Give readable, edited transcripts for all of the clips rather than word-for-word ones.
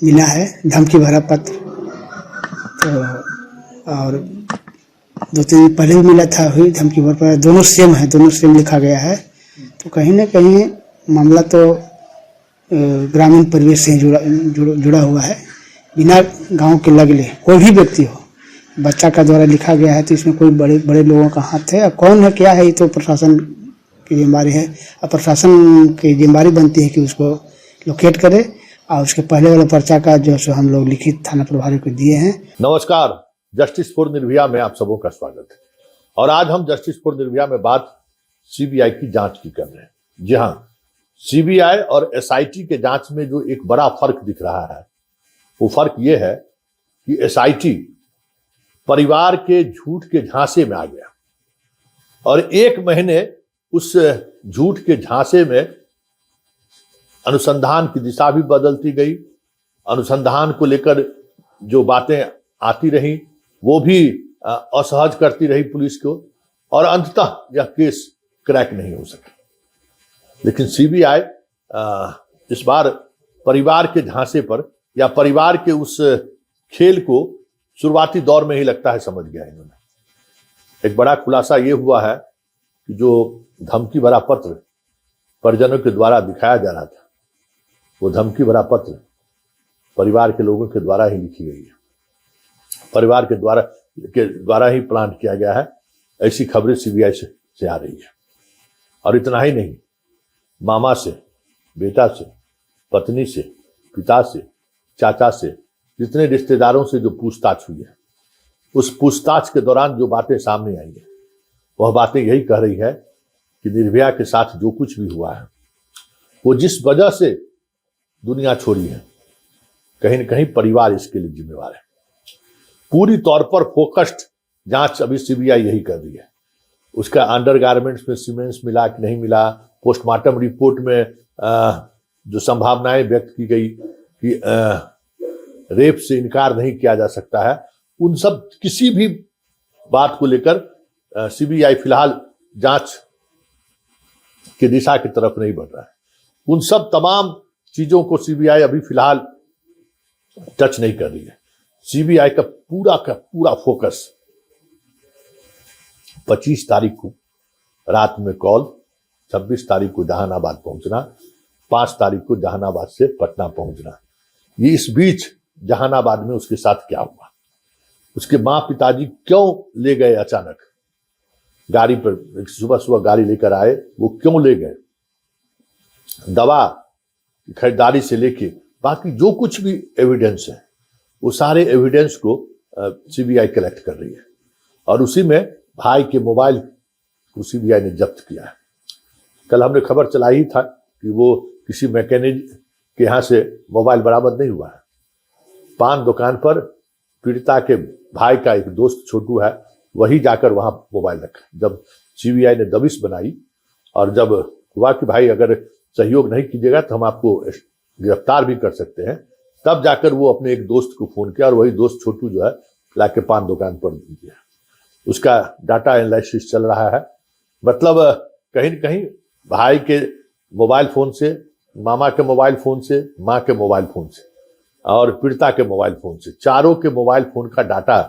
मिला है धमकी भरा पत्र। तो और 2-3 दिन पहले भी मिला था, हुई धमकी भरा पत्र, दोनों सेम है, दोनों सेम लिखा गया है। तो कहीं न कहीं मामला तो ग्रामीण परिवेश से जुड़ा हुआ है। बिना गांव के लगले कोई भी व्यक्ति हो, बच्चा का द्वारा लिखा गया है, तो इसमें कोई बड़े बड़े लोगों का हाथ है। कौन है क्या है, ये तो प्रशासन की जिम्मेदारी है। और प्रशासन की जिम्मेदारी बनती है कि उसको लोकेट करे और उसके पहले वाला पर्चा का जो सो हम लोग लिखित थाना प्रभारी को दिए हैं। नमस्कार, जस्टिस फॉर निर्भया में आप सबों का स्वागत है। और आज हम जस्टिस फॉर निर्भया में बात सीबीआई की जांच की कर रहे हैं। जी हाँ, सीबीआई और एसआईटी के जांच में जो एक बड़ा फर्क दिख रहा है, वो फर्क ये है कि एसआईटी परिवार के झूठ के झांसे में आ गया और 1 महीने उस झूठ के झांसे में अनुसंधान की दिशा भी बदलती गई। अनुसंधान को लेकर जो बातें आती रही वो भी असहज करती रही पुलिस को और अंततः यह केस क्रैक नहीं हो सका। लेकिन सीबीआई इस बार परिवार के झांसे पर या परिवार के उस खेल को शुरुआती दौर में ही लगता है समझ गया इन्होंने। एक बड़ा खुलासा ये हुआ है कि जो धमकी भरा पत्र परिजनों के द्वारा दिखाया जा रहा था, वो धमकी भरा पत्र परिवार के लोगों के द्वारा ही लिखी गई है, परिवार के द्वारा ही प्लान किया गया है। ऐसी खबरें सीबीआई से आ रही है। और इतना ही नहीं, मामा से, बेटा से, पत्नी से, पिता से, चाचा से, जितने रिश्तेदारों से जो पूछताछ हुई है, उस पूछताछ के दौरान जो बातें सामने आई है, वह बातें यही कह रही है कि निर्भया के साथ जो कुछ भी हुआ है, वो जिस वजह से दुनिया छोड़ी है, कहीं न कहीं परिवार इसके लिए जिम्मेवार है। पूरी तौर पर फोकस्ड जांच अभी सीबीआई यही कर रही है। उसका अंडरगारमेंट्स में सीमेंट्स मिला कि नहीं मिला, पोस्टमार्टम रिपोर्ट में जो संभावनाएं व्यक्त की गई कि रेप से इनकार नहीं किया जा सकता है, उन सब किसी भी बात को लेकर सीबीआई फिलहाल जांच की दिशा की तरफ नहीं बढ़ रहा है। उन सब तमाम चीजों को सीबीआई अभी फिलहाल टच नहीं कर रही है। सीबीआई का पूरा फोकस 25 तारीख को रात में कॉल, 26 तारीख को जहानाबाद पहुंचना, 5 तारीख को जहानाबाद से पटना पहुंचना। ये इस बीच जहानाबाद में उसके साथ क्या हुआ, उसके माँ पिताजी क्यों ले गए अचानक गाड़ी पर, सुबह गाड़ी लेकर आए, वो क्यों ले गए, दवा खरीदारी से लेके बाकी जो कुछ भी एविडेंस है, वो सारे एविडेंस को सीबीआई कलेक्ट कर रही है। और उसी में भाई के मोबाइल को सीबीआई ने जब्त किया है। कल हमने खबर चलाई था कि वो किसी मैकेनिक के यहाँ से मोबाइल बरामद नहीं हुआ है। पान दुकान पर पीड़िता के भाई का एक दोस्त छोटू है, वही जाकर वहां मोबाइल रखा। जब सीबीआई ने दबिश बनाई और जब हुआ कि भाई अगर सहयोग नहीं कीजिएगा तो हम आपको गिरफ्तार भी कर सकते हैं, तब जाकर वो अपने एक दोस्त को फोन किया और वही दोस्त छोटू जो है लाके पान दुकान पर दिया। उसका डाटा एनालिसिस चल रहा है। मतलब कहीं न कहीं भाई के मोबाइल फोन से, मामा के मोबाइल फोन से, माँ के मोबाइल फोन से और पीड़िता के मोबाइल फोन से, चारों के मोबाइल फोन का डाटा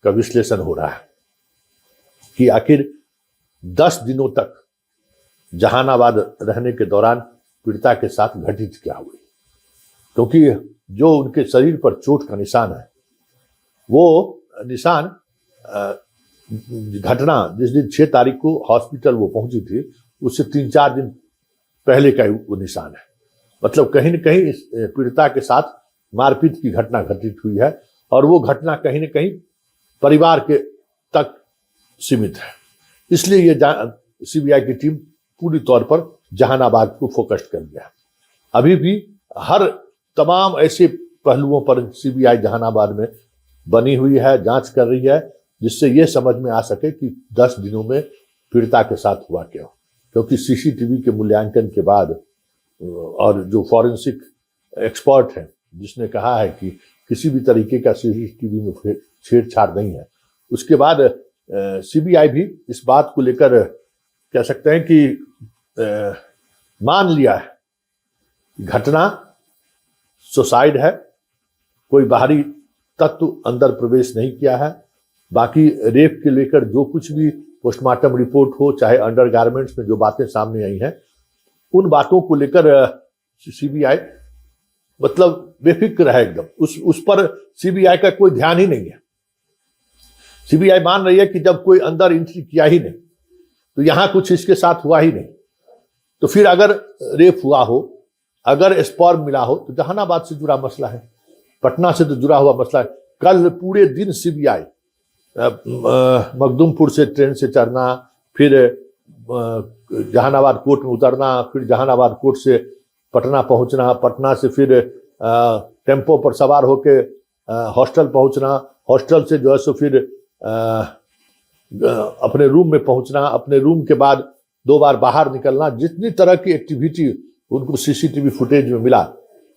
का विश्लेषण हो रहा है कि आखिर 10 दिनों तक जहानाबाद रहने के दौरान पीड़िता के साथ घटित क्या हुई। क्योंकि जो उनके शरीर पर चोट का निशान है, वो निशान घटना जिस दिन 6 तारीख को हॉस्पिटल वो पहुंची थी, उससे 3-4 दिन पहले का वो निशान है। मतलब कहीं न कहीं पीड़िता के साथ मारपीट की घटना घटित हुई है और वो घटना कहीं न कहीं परिवार के तक सीमित है। इसलिए ये सीबीआई की टीम पूरी तौर पर जहानाबाद को फोकस कर गया है। अभी भी हर तमाम ऐसे पहलुओं पर सीबीआई जहानाबाद में बनी हुई है, जांच कर रही है, जिससे ये समझ में आ सके कि 10 दिनों में पीड़िता के साथ हुआ क्या। क्योंकि सीसीटीवी के मूल्यांकन के बाद और जो फॉरेंसिक एक्सपर्ट है जिसने कहा है कि किसी भी तरीके का सीसीटीवी में छेड़छाड़ नहीं है, उसके बाद सीबीआई भी इस बात को लेकर कह सकते हैं कि मान लिया है घटना सुसाइड है कोई बाहरी तत्व अंदर प्रवेश नहीं किया है। बाकी रेप के लेकर जो कुछ भी पोस्टमार्टम रिपोर्ट हो, चाहे अंडरगारमेंट्स में जो बातें सामने आई हैं, उन बातों को लेकर सीबीआई मतलब बेफिक्र है एकदम। उस पर सीबीआई का कोई ध्यान ही नहीं है। सीबीआई मान रही है कि जब कोई अंदर एंट्री किया ही नहीं तो यहां कुछ इसके साथ हुआ ही नहीं, तो फिर अगर रेप हुआ हो, अगर स्पर्म मिला हो तो जहानाबाद से जुड़ा मसला है, पटना से तो जुड़ा हुआ मसला है। कल पूरे दिन सीबीआई मखदूमपुर से ट्रेन से चढ़ना, फिर जहानाबाद कोर्ट में उतरना, फिर जहानाबाद कोर्ट से पटना पहुंचना, पटना से फिर टेम्पो पर सवार होके हॉस्टल पहुंचना, हॉस्टल से जो है सो फिर अपने रूम में पहुंचना, अपने रूम के बाद 2 बार बाहर निकलना। जितनी तरह की एक्टिविटी उनको सीसीटीवी फुटेज में मिला,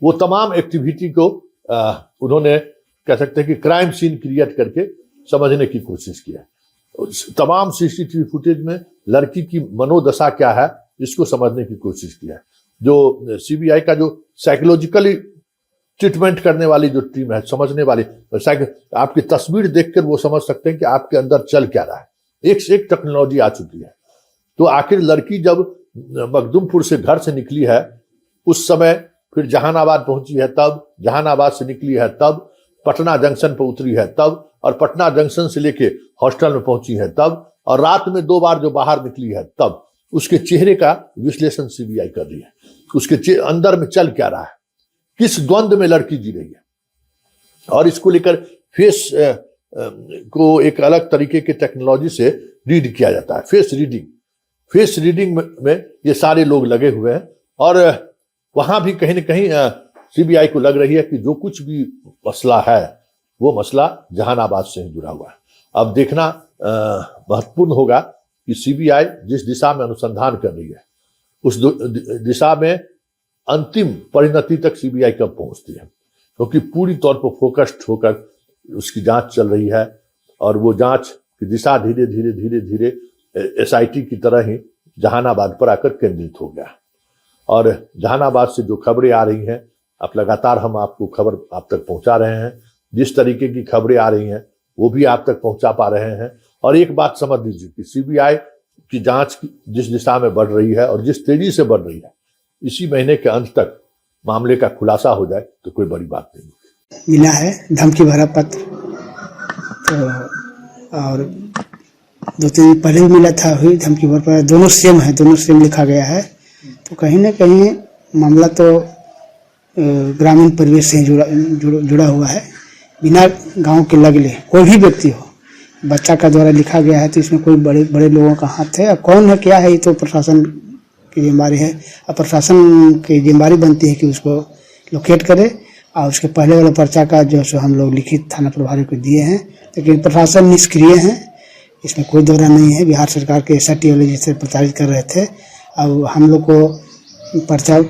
वो तमाम एक्टिविटी को उन्होंने कह सकते हैं कि क्राइम सीन क्रिएट करके समझने की कोशिश की है। तमाम सीसीटीवी फुटेज में लड़की की मनोदशा क्या है इसको समझने की कोशिश की है। जो सीबीआई का जो साइकोलॉजिकली ट्रीटमेंट करने वाली जो टीम है, समझने वाली, आपकी तस्वीर देखकर वो समझ सकते हैं कि आपके अंदर चल क्या रहा है। एक से एक टेक्नोलॉजी आ चुकी है। तो आखिर लड़की जब मखदूमपुर से घर से निकली है उस समय, फिर जहानाबाद पहुंची है तब, जहानाबाद से निकली है तब, पटना जंक्शन पर उतरी है तब, और पटना जंक्शन से लेके हॉस्टल में पहुंची है तब, और रात में 2 बार जो बाहर निकली है तब, उसके चेहरे का विश्लेषण सीबीआई कर रही है। उसके अंदर में चल क्या रहा है, किस द्वंद में लड़की जी रही है, और इसको लेकर फेस को एक अलग तरीके के टेक्नोलॉजी से रीड किया जाता है। फेस रीडिंग में ये सारे लोग लगे हुए हैं, और वहां भी कहीं ना कहीं सीबीआई को लग रही है कि जो कुछ भी मसला है वो मसला जहानाबाद से ही जुड़ा हुआ है। अब देखना महत्वपूर्ण होगा कि सीबीआई जिस दिशा में अनुसंधान कर रही है उस दिशा में अंतिम परिणति तक सीबीआई कब पहुंचती है, क्योंकि पूरी तौर पर फोकस्ड होकर उसकी जांच चल रही है, और वो जांच की दिशा धीरे धीरे एसआईटी की तरह ही जहानाबाद पर आकर केंद्रित हो गया। और जहानाबाद से जो खबरें आ रही हैं, अब लगातार हम आपको खबर आप तक पहुंचा रहे हैं। जिस तरीके की खबरें आ रही हैं वो भी आप तक पहुंचा पा रहे हैं। और एक बात समझ लीजिए कि सीबीआई की जांच जिस दिशा में बढ़ रही है और जिस तेजी से बढ़ रही है, इसी महीने के अंत तक मामले का खुलासा हो जाए तो कोई बड़ी बात नहीं। मिला है धमकी भरा पत्र, तो और 2-3 पहले भी मिला था, हुई धमकी भरा पत्र, दोनों सेम है, दोनों सेम लिखा गया है। तो कहीं ना कहीं मामला तो ग्रामीण परिवेश से जुड़ा हुआ है, बिना गांव के लगले कोई भी व्यक्ति हो, बच्चा का द्वारा लिखा गया है, तो इसमें कोई बड़े लोगों का हाथ है। कौन है क्या है ये तो प्रशासन की जिम्मेदारी है, और प्रशासन की जिम्मेदारी बनती है कि उसको लोकेट करे। और उसके पहले वाला पर्चा का जो सो हम लोग लिखित थाना प्रभारी को दिए हैं, लेकिन प्रशासन निष्क्रिय है, इसमें कोई दौरा नहीं है। बिहार सरकार के SRT वाले जिसे प्रचारित कर रहे थे, अब हम लोग को पर्चा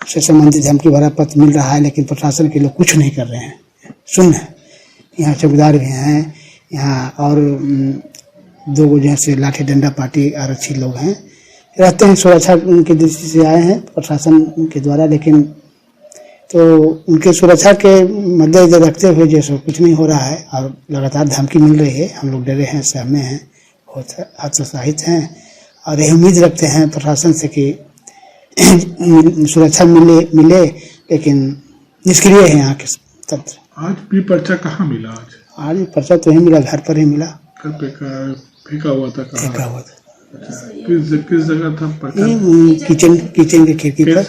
से संबंधित धमकी भरा पत्र मिल रहा है, लेकिन प्रशासन के लोग कुछ नहीं कर रहे हैं, सुन है। यहाँ चौकीदार भी हैं, यहाँ और 2 जैसे लाठी डंडा पार्टी आरक्षी लोग हैं, रहते हैं, सुरक्षा की दृष्टि से आए हैं प्रशासन के द्वारा, लेकिन तो उनके सुरक्षा के मद्देनजर रखते हुए जैसे कुछ नहीं हो रहा है, और लगातार धमकी मिल रही है। हम लोग डरे हैं, सहमे हैं, बहुत हतोत्साहित हैं, और यही उम्मीद रखते हैं प्रशासन से कि सुरक्षा मिले, लेकिन निष्क्रिय है यहाँ के तंत्र। आज भी पर्चा कहाँ मिला? आज पर्चा तो यही मिला, घर पर ही मिला। घर पे फेंका हुआ था? फेंका हुआ था। किस जगह था पर्चा? किचन की खिड़की पर।